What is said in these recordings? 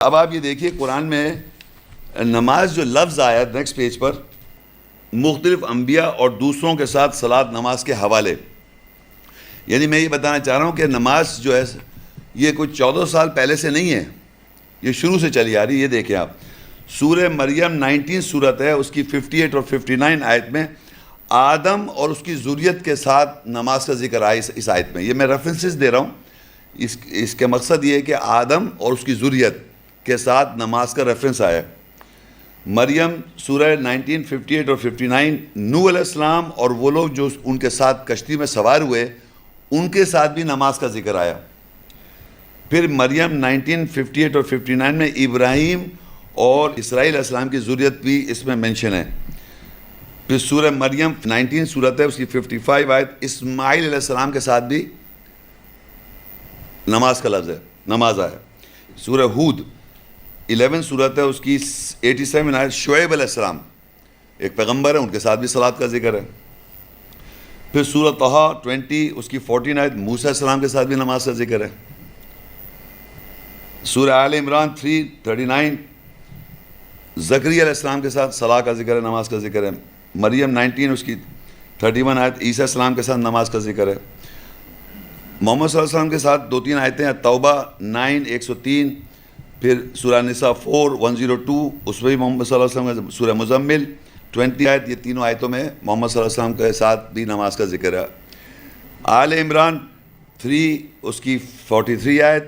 اب آپ یہ دیکھیے قرآن میں نماز جو لفظ آیا نیکسٹ پیج پر، مختلف انبیاء اور دوسروں کے ساتھ صلاۃ نماز کے حوالے. یعنی میں یہ بتانا چاہ رہا ہوں کہ نماز جو ہے یہ کچھ 14 سال پہلے سے نہیں ہے، یہ شروع سے چلی آ رہی ہے. یہ دیکھیں آپ، سورہ مریم 19 صورت ہے، اس کی 58 اور 59 آیت میں آدم اور اس کی ذریت کے ساتھ نماز کا ذکر آیا اس آیت میں. یہ میں ریفرنسز دے رہا ہوں، اس کے مقصد یہ ہے کہ آدم اور اس کی ذریت کے ساتھ نماز کا ریفرنس آیا. مریم سورہ 19 58 اور 59، نوح علیہ السلام اور وہ لوگ جو ان کے ساتھ کشتی میں سوار ہوئے ان کے ساتھ بھی نماز کا ذکر آیا. پھر مریم 19 58 اور 59 میں ابراہیم اور اسرائیل علیہ السلام کی ذریت بھی اس میں مینشن ہے. پھر سورہ مریم 19 صورت ہے، اس کی 55 آیت اسماعیل علیہ السلام کے ساتھ بھی نماز کا لفظ ہے، نماز آیا. سورہ ہود 11 صورت ہے، اس کی 87 آیت شعیب علیہ السلام ایک پیغمبر ہے، ان کے ساتھ بھی صلاۃ کا ذکر ہے. پھر سورہ طہ 20 اس کی 14 آیت موسیٰ علیہ السلام کے ساتھ بھی نماز کا ذکر ہے. سورہ آل عمران 3:39 زکریا علیہ السلام کے ساتھ صلاح کا ذکر ہے، نماز کا ذکر ہے. مریم 19 اس کی 31 آیت عیسیٰ السلام کے ساتھ نماز کا ذکر ہے. محمد صلی اللہ علیہ وسلم کے ساتھ 2-3 آیتیں ہیں، توبہ 9 103، پھر سورہ نساء 4 102 اس میں بھی محمد صلی اللہ علیہ وسلم کا، سورہ مزمل 20 آیت، یہ تینوں آیتوں میں محمد صلی اللہ علیہ وسلم کے ساتھ بھی نماز کا ذکر ہے. آل عمران 3 اس کی 43 آیت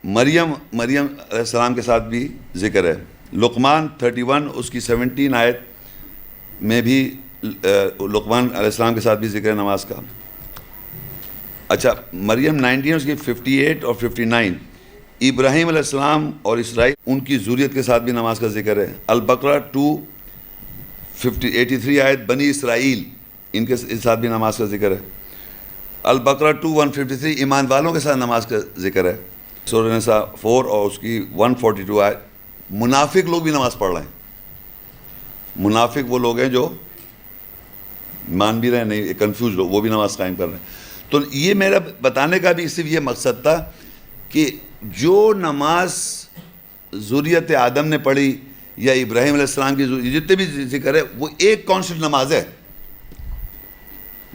مریم علیہ السلام کے ساتھ بھی ذکر ہے. لقمان 31 اس کی 17 آیت میں بھی لقمان علیہ السلام کے ساتھ بھی ذکر ہے نماز کا. اچھا، مریم 19 اس کی 58 اور 59 ابراہیم علیہ السلام اور اسرائیل ان کی ذریت کے ساتھ بھی نماز کا ذکر ہے. البقرہ 83 آیت بنی اسرائیل ان کے ساتھ بھی نماز کا ذکر ہے. البقرہ 153 ایمان والوں کے ساتھ نماز کا ذکر ہے. سورہ نساء 4 اور اس کی 142 آیت منافق لوگ بھی نماز پڑھ رہے ہیں. منافق وہ لوگ ہیں جو مان بھی رہے ہیں، نہیں کنفیوز لوگ، وہ بھی نماز قائم کر رہے ہیں. تو یہ میرا بتانے کا بھی صرف یہ مقصد تھا کہ جو نماز ذریت آدم نے پڑھی یا ابراہیم علیہ السلام کی جتنے بھی ذکر ہے وہ ایک کانسٹنٹ نماز ہے.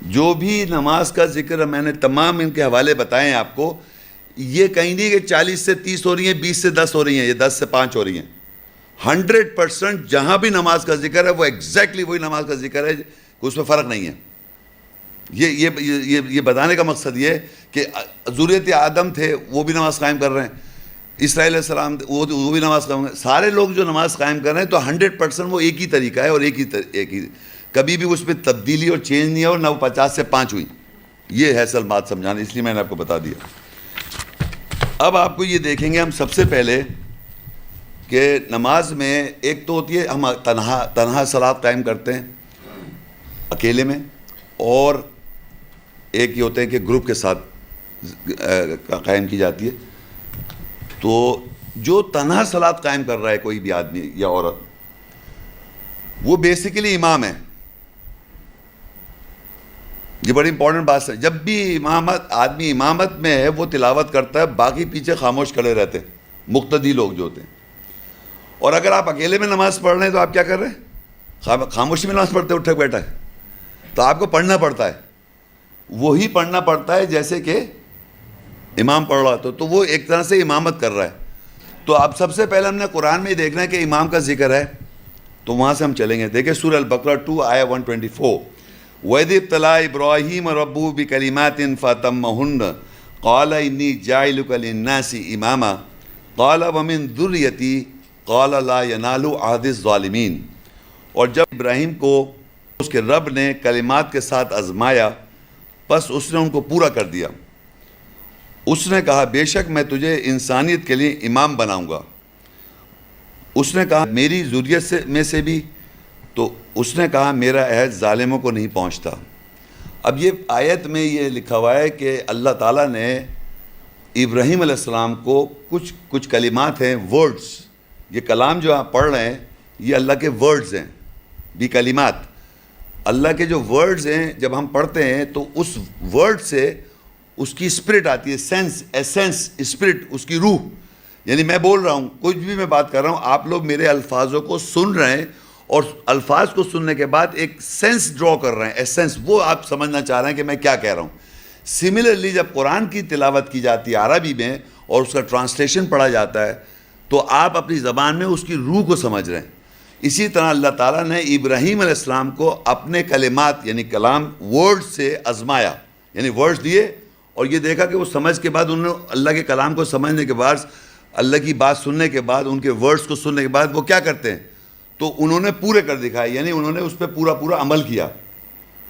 جو بھی نماز کا ذکر میں نے تمام ان کے حوالے بتائے ہیں آپ کو، یہ کہیں نہیں کہ 40 سے 30 ہو رہی ہیں، 20 سے 10 ہو رہی ہیں، یہ 10 سے 5 ہو رہی ہیں. 100% جہاں بھی نماز کا ذکر ہے وہ ایگزیکٹلی وہی نماز کا ذکر ہے، اس میں فرق نہیں ہے. یہ بتانے کا مقصد یہ ہے کہ ذریت آدم تھے وہ بھی نماز قائم کر رہے ہیں، اسرائیل علیہ السلام وہ بھی نماز قائم کر رہے ہیں. سارے لوگ جو نماز قائم کر رہے ہیں تو 100% وہ ایک ہی طریقہ ہے اور ایک ہی کبھی بھی اس میں تبدیلی اور چینج نہیں ہے، اور نہ وہ 50 سے 5 ہوئی. یہ ہے اصل بات سمجھانا، اس لیے میں نے آپ کو بتا دیا. اب آپ کو یہ دیکھیں گے ہم سب سے پہلے کہ نماز میں ایک تو ہوتی ہے ہم تنہا صلاۃ قائم کرتے ہیں اکیلے میں، اور ایک یہ ہوتا ہے کہ گروپ کے ساتھ قائم کی جاتی ہے. تو جو تنہا صلاۃ قائم کر رہا ہے کوئی بھی آدمی یا عورت، وہ بیسیکلی امام ہے. یہ بڑی امپورٹنٹ بات ہے. جب بھی آدمی امامت میں ہے وہ تلاوت کرتا ہے، باقی پیچھے خاموش کھڑے رہتے ہیں، مقتدی لوگ جو ہوتے ہیں. اور اگر آپ اکیلے میں نماز پڑھ رہے ہیں تو آپ کیا کر رہے ہیں؟ خاموشی میں نماز پڑھتے اٹھک بیٹھا ہے. تو آپ کو پڑھنا پڑتا ہے، وہی پڑھنا پڑتا ہے جیسے کہ امام پڑھ رہا تو وہ ایک طرح سے امامت کر رہا ہے. تو اب سب سے پہلے ہم نے قرآن میں ہی دیکھنا ہے کہ امام کا ذکر ہے، تو وہاں سے ہم چلیں گے. دیکھیں سورہ البقرہ 2 آیہ 124 وَإِذِ ابْتَلَىٰ إِبْرَاهِيمَ رَبُّهُ بِكَلِمَاتٍ فَأَتَمَّهُنَّ قَالَ إِنِّي جَاعِلُكَ لِلنَّاسِ إِمَامًا قَالَ وَمِن ذُرِّيَّتِي قَالَ لَا يَنَالُ عَهْدِ الظَّالِمِينَ. اور جب ابراہیم کو اس کے رب نے کلمات کے ساتھ آزمایا، پس اس نے ان کو پورا کر دیا. اس نے کہا بے شک میں تجھے انسانیت کے لیے امام بناؤں گا. اس نے کہا میری ذریت میں سے بھی، تو اس نے کہا میرا عہد ظالموں کو نہیں پہنچتا. اب یہ آیت میں یہ لکھا ہوا ہے کہ اللہ تعالیٰ نے ابراہیم علیہ السلام کو کچھ کلمات ہیں، ورڈز. یہ کلام جو آپ پڑھ رہے ہیں یہ اللہ کے ورڈز ہیں، بھی کلمات. اللہ کے جو ورڈز ہیں جب ہم پڑھتے ہیں تو اس ورڈ سے اس کی اسپرٹ آتی ہے، سینس، ایسنس، اسپرٹ، اس کی روح. یعنی میں بول رہا ہوں, کچھ بھی میں بات کر رہا ہوں, آپ لوگ میرے الفاظوں کو سن رہے ہیں اور الفاظ کو سننے کے بعد ایک سینس ڈرا کر رہے ہیں, ایسنس, وہ آپ سمجھنا چاہ رہے ہیں کہ میں کیا کہہ رہا ہوں. سملرلی جب قرآن کی تلاوت کی جاتی ہے عربی میں اور اس کا ٹرانسلیشن پڑھا جاتا ہے تو آپ اپنی زبان میں اس کی روح کو سمجھ رہے ہیں. اسی طرح اللہ تعالیٰ نے ابراہیم علیہ السلام کو اپنے کلمات یعنی کلام ورڈ سے آزمایا, یعنی ورڈز دیے اور یہ دیکھا کہ وہ سمجھ کے بعد انہوں نے اللہ کے کلام کو سمجھنے کے بعد, اللہ کی بات سننے کے بعد, ان کے ورڈز کو سننے کے بعد وہ کیا کرتے ہیں, تو انہوں نے پورے کر دکھائے, یعنی انہوں نے اس پہ پورا عمل کیا.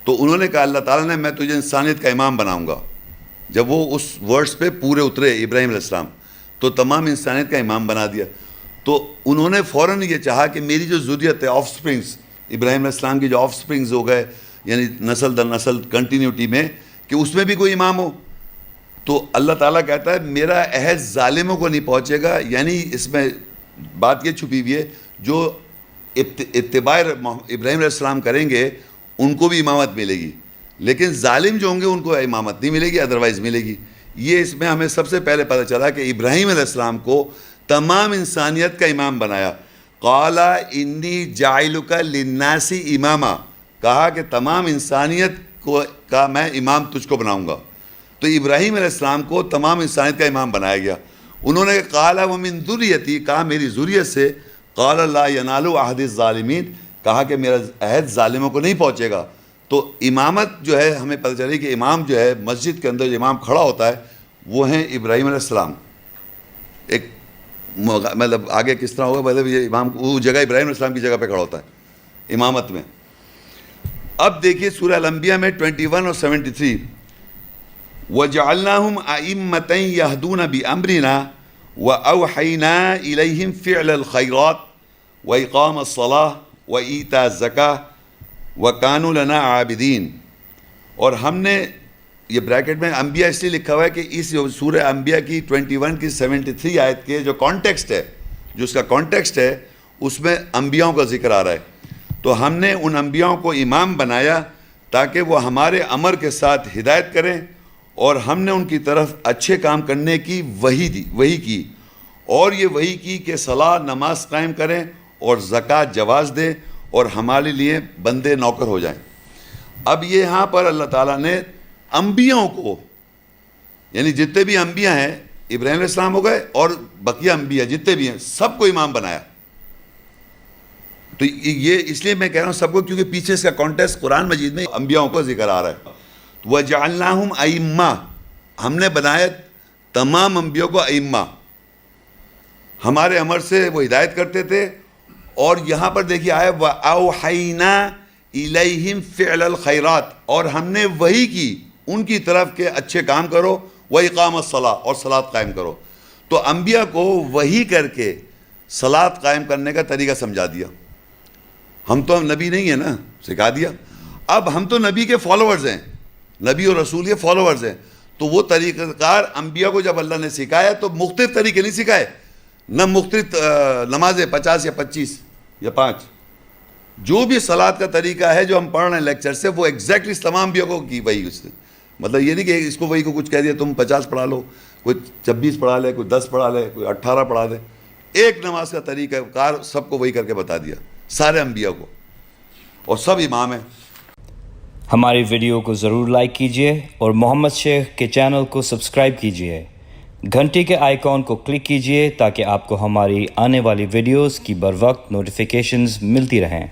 تو انہوں نے کہا اللہ تعالیٰ نے میں تجھے انسانیت کا امام بناؤں گا. جب وہ اس ورڈز پہ پورے اترے ابراہیم علیہ السلام تو تمام انسانیت کا امام بنا دیا. تو انہوں نے فوراً یہ چاہا کہ میری جو ذریت ہے, آف سپرنگز, ابراہیم علیہ السلام کی جو آف سپرنگز ہو گئے یعنی نسل در نسل کنٹینیوٹی میں, کہ اس میں بھی کوئی امام ہو. تو اللہ تعالیٰ کہتا ہے میرا عہد ظالموں کو نہیں پہنچے گا, یعنی اس میں بات یہ چھپی ہوئی ہے جو اتباع ابراہیم علیہ السلام کریں گے ان کو بھی امامت ملے گی, لیکن ظالم جو ہوں گے ان کو امامت نہیں ملے گی, ادروائز ملے گی. یہ اس میں ہمیں سب سے پہلے پتہ چلا کہ ابراہیم علیہ السلام کو تمام انسانیت کا امام بنایا. قال انی جاعلک للناس اماما, کہا کہ تمام انسانیت کو کا میں امام تجھ کو بناؤں گا. تو ابراہیم علیہ السلام کو تمام انسانیت کا امام بنایا گیا. انہوں نے قال ومن ذریتی, کہا میری ذریت سے. قال لا ینال عہد الظالمین, کہا کہ میرا عہد ظالموں کو نہیں پہنچے گا. تو امامت جو ہے ہمیں پتہ چلی کہ امام جو ہے مسجد کے اندر جو امام کھڑا ہوتا ہے وہ ہیں ابراہیم علیہ السلام. ایک مطلب آگے کس طرح ہوگا, مطلب یہ امام وہ جگہ ابراہیم علیہ السلام کی جگہ پہ کھڑا ہوتا ہے امامت میں. اب دیکھیے سورہ الانبیاء میں 21 اور 73, وَجَعَلْنَاهُمْ أَئِمَّةً يَهْدُونَ بِأَمْرِنَا وَأَوْحَيْنَا إِلَيْهِمْ فِعْلَ الْخَيْرَاتِ وَإِقَامَ الصَّلَاةِ وَإِيتَاءَ الزَّكَاةِ وَكَانُوا لَنَا عَابِدِينَ. اور ہم نے یہ بریکٹ میں انبیاء اس لیے لکھا ہوا ہے کہ اس سورہ انبیاء کی 21 کی 73 آیت کے جو کانٹیکسٹ ہے, جو اس کا کانٹیکسٹ ہے, اس میں انبیاءوں کا ذکر آ رہا ہے. تو ہم نے ان انبیاءوں کو امام بنایا تاکہ وہ ہمارے امر کے ساتھ ہدایت کریں, اور ہم نے ان کی طرف اچھے کام کرنے کی وحی کی, اور یہ وحی کی کہ صلاح نماز قائم کریں اور زکوٰۃ جواز دیں اور ہمارے لیے بندے نوکر ہو جائیں. اب یہ یہاں پر اللہ تعالیٰ نے انبیاءوں کو, یعنی جتنے بھی انبیاء ہیں, ابراہیم علیہ السلام ہو گئے اور بقیہ انبیاء جتنے بھی ہیں, سب کو امام بنایا. تو یہ اس لیے میں کہہ رہا ہوں سب کو, کیونکہ پیچھے اس کا کانٹیکسٹ قرآن مجید میں انبیاءوں کو ذکر آ رہا ہے. وَجَعَلْنَاهُمْ أَئِمَّةً, ہم نے بنایا تمام انبیاء کو ائمہ, ہمارے امر سے وہ ہدایت کرتے تھے. اور یہاں پر دیکھیے آیا وَأَوْحَيْنَا إِلَيْهِمْ فِعْلَ الْخَيْرَاتِ, اور ہم نے وحی کی ان کی طرف کہ اچھے کام کرو, وَإِقَامَ الصَّلَاةِ, اور صلاۃ قائم کرو. تو انبیاء کو وحی کر کے صلاۃ قائم کرنے کا طریقہ سمجھا دیا. ہم تو نبی نہیں ہیں نا, سکھا دیا. اب ہم تو نبی کے فالوورز ہیں, نبی اور رسول کے فالوورز ہیں. تو وہ طریقہ کار انبیاء کو جب اللہ نے سکھایا تو مختلف طریقے نہیں سکھائے, نہ مختلف نمازیں 50 یا 25 یا 5, جو بھی صلاۃ کا طریقہ ہے جو ہم پڑھ رہے ہیں لیکچر سے, وہ ایگزیکٹلی تمام انبیاء کو کی وہی. اس سے مطلب یہ نہیں کہ اس کو وہی کو کچھ کہہ دیا تم 50 پڑھا لو, کوئی 26 پڑھا لے, کوئی 10 پڑھا لے, کوئی 18 پڑھا دے. ایک نماز کا طریقہ کار سب کو وہی کر کے بتا دیا, سارے انبیاء کو, اور سب امام ہیں. ہماری ویڈیو کو ضرور لائک کیجیے اور محمد شیخ کے چینل کو سبسکرائب کیجیے. گھنٹی کے آئیکن کو کلک کیجیے تاکہ آپ کو ہماری آنے والی ویڈیوز کی بر وقت نوٹیفیکیشنز ملتی رہیں.